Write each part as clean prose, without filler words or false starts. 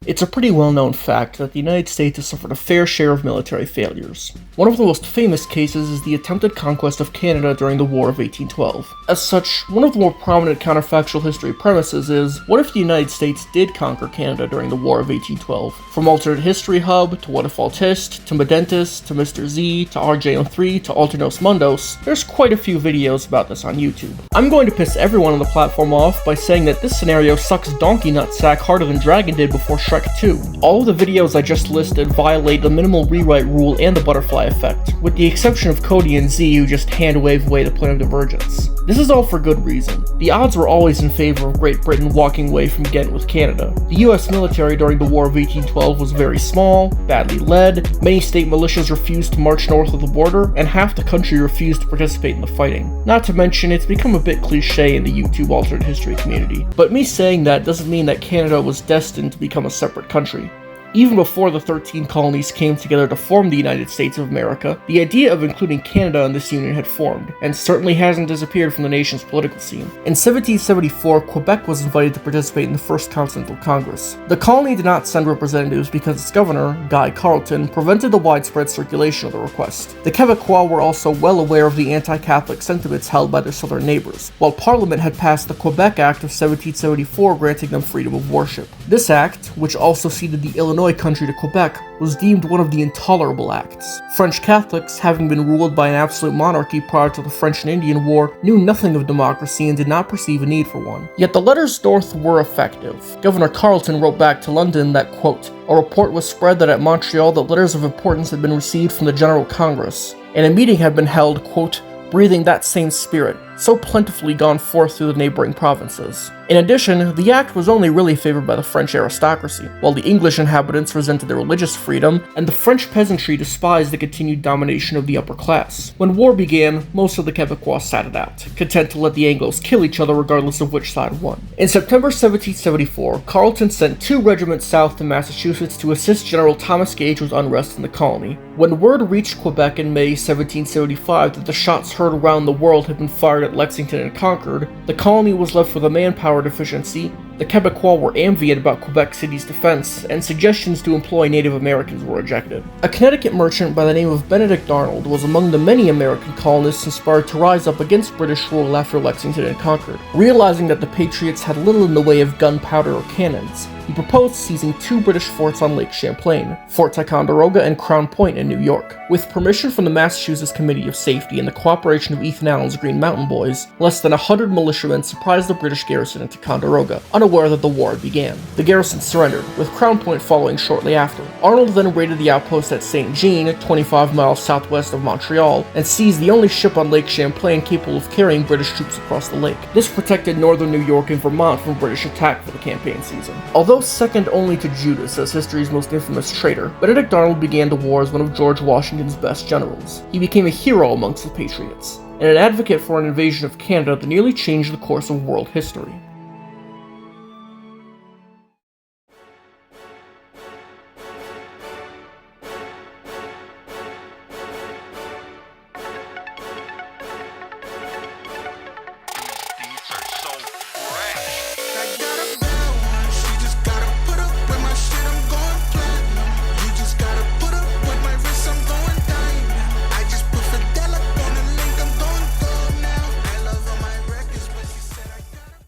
It's a pretty well-known fact that the United States has suffered a fair share of military failures. One of the most famous cases is the attempted conquest of Canada during the War of 1812. As such, one of the more prominent counterfactual history premises is, what if the United States did conquer Canada during the War of 1812? From Alternate History Hub, to What If Altist, to Medentis, to Mr. Z, to RJ03, to Alternos Mundos, there's quite a few videos about this on YouTube. I'm going to piss everyone on the platform off by saying that this scenario sucks donkey nutsack harder than Dragon did before Shrek 2. All of the videos I just listed violate the minimal rewrite rule and the butterfly effect, with the exception of Cody and Z who just hand-wave away the point of divergence. This is all for good reason. The odds were always in favor of Great Britain walking away from Ghent with Canada. The US military during the War of 1812 was very small, badly led, many state militias refused to march north of the border, and half the country refused to participate in the fighting. Not to mention, it's become a bit cliche in the YouTube alternate history community. But me saying that doesn't mean that Canada was destined to become a separate country. Even before the 13 colonies came together to form the United States of America, the idea of including Canada in this union had formed, and certainly hasn't disappeared from the nation's political scene. In 1774, Quebec was invited to participate in the First Continental Congress. The colony did not send representatives because its governor, Guy Carleton, prevented the widespread circulation of the request. The Quebecois were also well aware of the anti-Catholic sentiments held by their southern neighbors, while Parliament had passed the Quebec Act of 1774 granting them freedom of worship. This act, which also ceded the Illinois country to Quebec, was deemed one of the intolerable acts. French Catholics, having been ruled by an absolute monarchy prior to the French and Indian War, knew nothing of democracy and did not perceive a need for one. Yet the letters north were effective. Governor Carleton wrote back to London that, quote, "A report was spread that at Montreal that letters of importance had been received from the General Congress, and a meeting had been held, quote, breathing that same spirit, so plentifully gone forth through the neighboring provinces." In addition, the act was only really favored by the French aristocracy, while the English inhabitants resented their religious freedom, and the French peasantry despised the continued domination of the upper class. When war began, most of the Quebecois sat it out, content to let the Anglos kill each other regardless of which side won. In September 1774, Carleton sent 2 regiments south to Massachusetts to assist General Thomas Gage with unrest in the colony. When word reached Quebec in May 1775 that the shots heard around the world had been fired at Lexington and Concord, the colony was left with a manpower deficiency. The Quebecois were ambient about Quebec City's defense, and suggestions to employ Native Americans were rejected. A Connecticut merchant by the name of Benedict Arnold was among the many American colonists inspired to rise up against British rule after Lexington and Concord. Realizing that the Patriots had little in the way of gunpowder or cannons, he proposed seizing 2 British forts on Lake Champlain, Fort Ticonderoga and Crown Point in New York. With permission from the Massachusetts Committee of Safety and the cooperation of Ethan Allen's Green Mountain Boys, less than 100 militiamen surprised the British garrison in Ticonderoga, unaware that the war began. The garrison surrendered, with Crown Point following shortly after. Arnold then raided the outpost at St. Jean, 25 miles southwest of Montreal, and seized the only ship on Lake Champlain capable of carrying British troops across the lake. This protected northern New York and Vermont from British attack for the campaign season. Although second only to Judas as history's most infamous traitor, Benedict Arnold began the war as one of George Washington's best generals. He became a hero amongst the Patriots, and an advocate for an invasion of Canada that nearly changed the course of world history.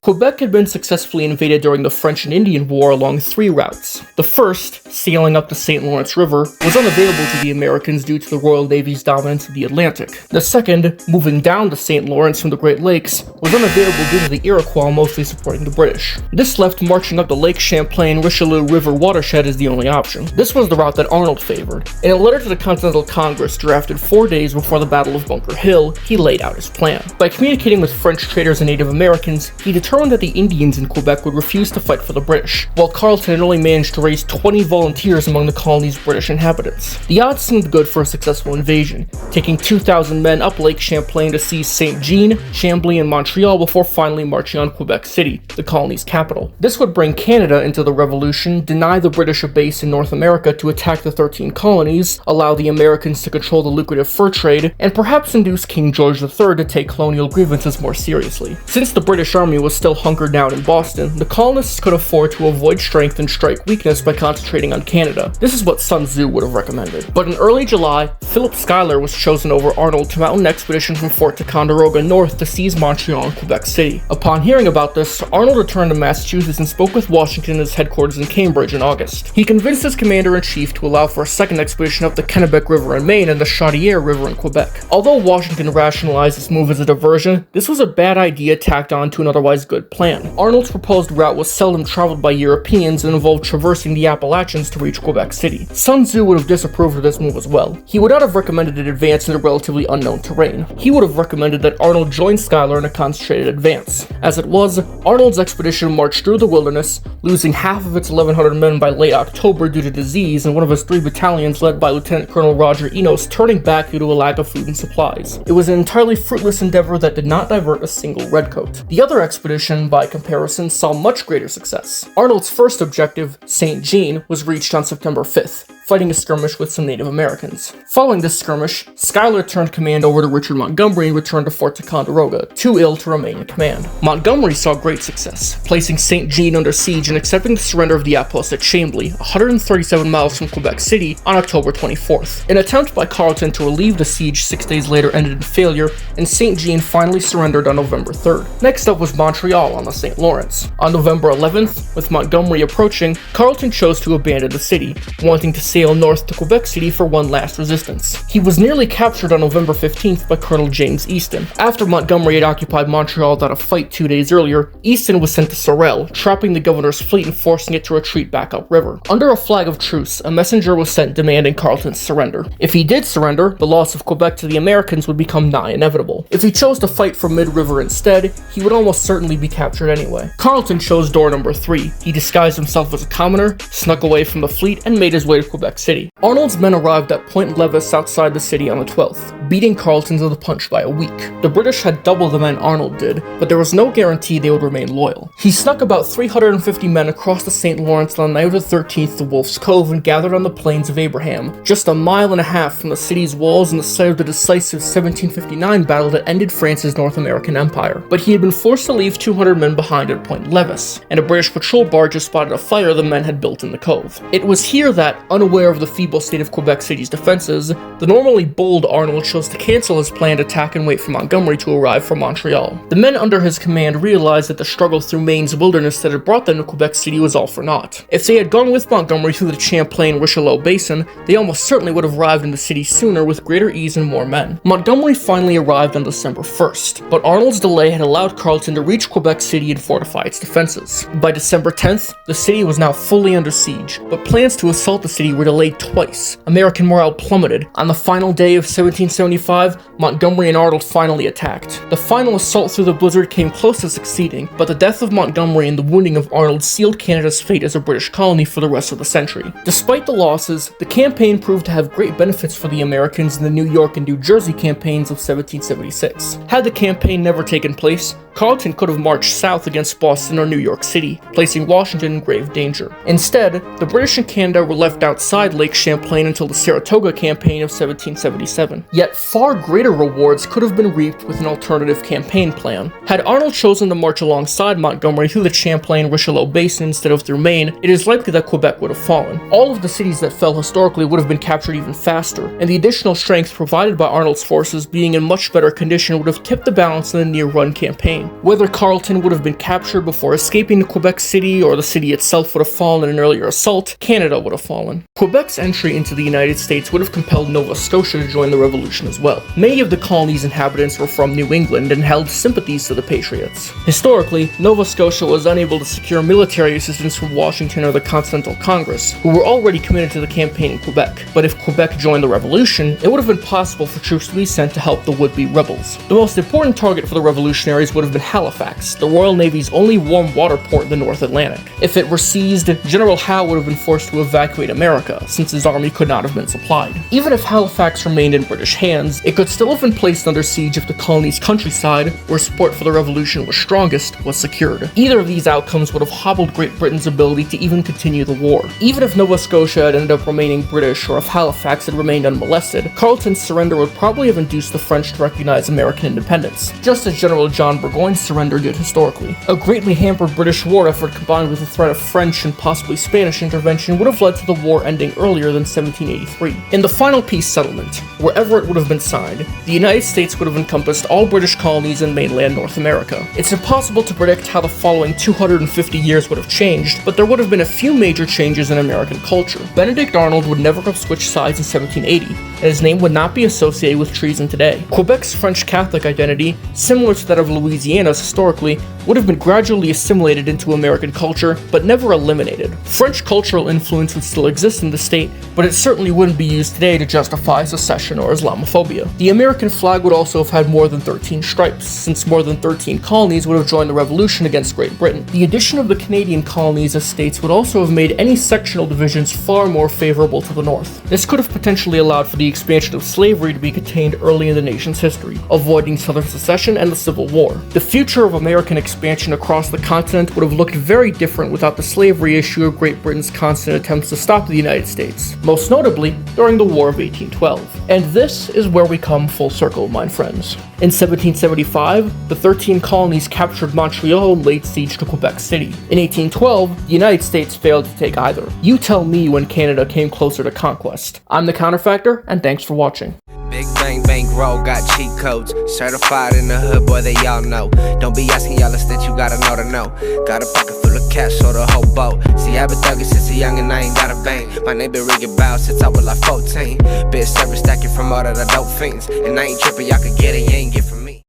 Quebec had been successfully invaded during the French and Indian War along 3 routes. The first, sailing up the St. Lawrence River, was unavailable to the Americans due to the Royal Navy's dominance of the Atlantic. The second, moving down the St. Lawrence from the Great Lakes, was unavailable due to the Iroquois mostly supporting the British. This left marching up the Lake Champlain-Richelieu River watershed as the only option. This was the route that Arnold favored. In a letter to the Continental Congress drafted 4 days before the Battle of Bunker Hill, he laid out his plan. By communicating with French traders and Native Americans, he determined that the Indians in Quebec would refuse to fight for the British, while Carleton had only managed to raise 20 volunteers among the colony's British inhabitants. The odds seemed good for a successful invasion, taking 2,000 men up Lake Champlain to seize St. Jean, Chambly, and Montreal before finally marching on Quebec City, the colony's capital. This would bring Canada into the Revolution, deny the British a base in North America to attack the 13 colonies, allow the Americans to control the lucrative fur trade, and perhaps induce King George III to take colonial grievances more seriously. Since the British army was still still hunkered down in Boston, the colonists could afford to avoid strength and strike weakness by concentrating on Canada. This is what Sun Tzu would have recommended. But in early July, Philip Schuyler was chosen over Arnold to mount an expedition from Fort Ticonderoga north to seize Montreal and Quebec City. Upon hearing about this, Arnold returned to Massachusetts and spoke with Washington at his headquarters in Cambridge in August. He convinced his commander-in-chief to allow for a second expedition up the Kennebec River in Maine and the Chaudière River in Quebec. Although Washington rationalized this move as a diversion, this was a bad idea tacked on to an otherwise good plan. Arnold's proposed route was seldom traveled by Europeans and involved traversing the Appalachians to reach Quebec City. Sun Tzu would have disapproved of this move as well. He would not have recommended an advance in a relatively unknown terrain. He would have recommended that Arnold join Schuyler in a concentrated advance. As it was, Arnold's expedition marched through the wilderness, losing half of its 1,100 men by late October due to disease, and one of his 3 battalions led by Lieutenant Colonel Roger Enos turning back due to a lack of food and supplies. It was an entirely fruitless endeavor that did not divert a single redcoat. The other expedition, by comparison, saw much greater success. Arnold's first objective, St. Jean, was reached on September 5th, fighting a skirmish with some Native Americans. Following this skirmish, Schuyler turned command over to Richard Montgomery and returned to Fort Ticonderoga, too ill to remain in command. Montgomery saw great success, placing St. Jean under siege and accepting the surrender of the outpost at Chambly, 137 miles from Quebec City, on October 24th. An attempt by Carleton to relieve the siege 6 days later ended in failure, and St. Jean finally surrendered on November 3rd. Next up was Montreal on the St. Lawrence. On November 11th, with Montgomery approaching, Carleton chose to abandon the city, wanting to sail north to Quebec City for one last resistance. He was nearly captured on November 15th by Colonel James Easton. After Montgomery had occupied Montreal without a fight 2 days earlier, Easton was sent to Sorel, trapping the governor's fleet and forcing it to retreat back upriver. Under a flag of truce, a messenger was sent demanding Carleton's surrender. If he did surrender, the loss of Quebec to the Americans would become nigh inevitable. If he chose to fight from mid-river instead, he would almost certainly be captured anyway. Carleton chose door number 3. He disguised himself as a commoner, snuck away from the fleet, and made his way to Quebec City. Arnold's men arrived at Point Levis outside the city on the 12th, beating Carleton to the punch by a week. The British had double the men Arnold did, but there was no guarantee they would remain loyal. He snuck about 350 men across the St. Lawrence on the night of the 13th to Wolf's Cove and gathered on the plains of Abraham, just a mile and a half from the city's walls and the site of the decisive 1759 battle that ended France's North American Empire. But he had been forced to leave 200 men behind at Point Levis, and a British patrol barge had spotted a fire the men had built in the cove. It was here that, unaware of the feeble state of Quebec City's defenses, the normally bold Arnold chose to cancel his planned attack and wait for Montgomery to arrive from Montreal. The men under his command realized that the struggle through Maine's wilderness that had brought them to Quebec City was all for naught. If they had gone with Montgomery through the Champlain-Richelieu Basin, they almost certainly would have arrived in the city sooner with greater ease and more men. Montgomery finally arrived on December 1st, but Arnold's delay had allowed Carleton to reach Quebec City and fortify its defenses. By December 10th, the city was now fully under siege, but plans to assault the city were delayed twice. American morale plummeted. On the final day of 1775, Montgomery and Arnold finally attacked. The final assault through the blizzard came close to succeeding, but the death of Montgomery and the wounding of Arnold sealed Canada's fate as a British colony for the rest of the century. Despite the losses, the campaign proved to have great benefits for the Americans in the New York and New Jersey campaigns of 1776. Had the campaign never taken place, Carleton could have marched south against Boston or New York City, placing Washington in grave danger. Instead, the British and Canada were left outside Lake Champlain until the Saratoga campaign of 1777. Yet far greater rewards could have been reaped with an alternative campaign plan. Had Arnold chosen to march alongside Montgomery through the Champlain-Richelieu Basin instead of through Maine, it is likely that Quebec would have fallen. All of the cities that fell historically would have been captured even faster, and the additional strength provided by Arnold's forces being in much better condition would have tipped the balance in the near-run campaign. Whether Carleton would have been captured before escaping to Quebec City or the city itself would have fallen in an earlier assault, Canada would have fallen. Quebec's entry into the United States would have compelled Nova Scotia to join the revolution as well. Many of the colony's inhabitants were from New England and held sympathies to the Patriots. Historically, Nova Scotia was unable to secure military assistance from Washington or the Continental Congress, who were already committed to the campaign in Quebec. But if Quebec joined the revolution, it would have been possible for troops to be sent to help the would-be rebels. The most important target for the revolutionaries would have been Halifax, the Royal Navy's only warm water port in the North Atlantic. If it were seized, General Howe would have been forced to evacuate America, America, since his army could not have been supplied. Even if Halifax remained in British hands, it could still have been placed under siege if the colony's countryside, where support for the revolution was strongest, was secured. Either of these outcomes would have hobbled Great Britain's ability to even continue the war. Even if Nova Scotia had ended up remaining British, or if Halifax had remained unmolested, Carleton's surrender would probably have induced the French to recognize American independence, just as General John Burgoyne's surrender did historically. A greatly hampered British war effort combined with the threat of French and possibly Spanish intervention would have led to the war ending earlier than 1783. In the final peace settlement, wherever it would have been signed, the United States would have encompassed all British colonies in mainland North America. It's impossible to predict how the following 250 years would have changed, but there would have been a few major changes in American culture. Benedict Arnold would never have switched sides in 1780, and his name would not be associated with treason today. Quebec's French Catholic identity, similar to that of Louisiana's historically, would have been gradually assimilated into American culture, but never eliminated. French cultural influence would still exist in the state, but it certainly wouldn't be used today to justify secession or Islamophobia. The American flag would also have had more than 13 stripes, since more than 13 colonies would have joined the revolution against Great Britain. The addition of the Canadian colonies as states would also have made any sectional divisions far more favorable to the North. This could have potentially allowed for the expansion of slavery to be contained early in the nation's history, avoiding Southern secession and the Civil War. The future of American expansion across the continent would have looked very different without the slavery issue of Great Britain's constant attempts to stop the United States, most notably during the War of 1812. And this is where we come full circle, my friends. In 1775, the 13 colonies captured Montreal and laid siege to Quebec City. In 1812, the United States failed to take either. You tell me when Canada came closer to conquest. I'm the Counterfactor, and thanks for watching. Big bang bang roll, got cheat codes. Certified in the hood, boy, they all know. Don't be asking y'all that you gotta know to know. Got a pocket full of cash, so the whole boat. See, I've been thugging since a young and I ain't got a bang. My name been rigging bow since I was like 14. Been service stacking from all of the dope fiends. And I ain't tripping, y'all can get it, you ain't get from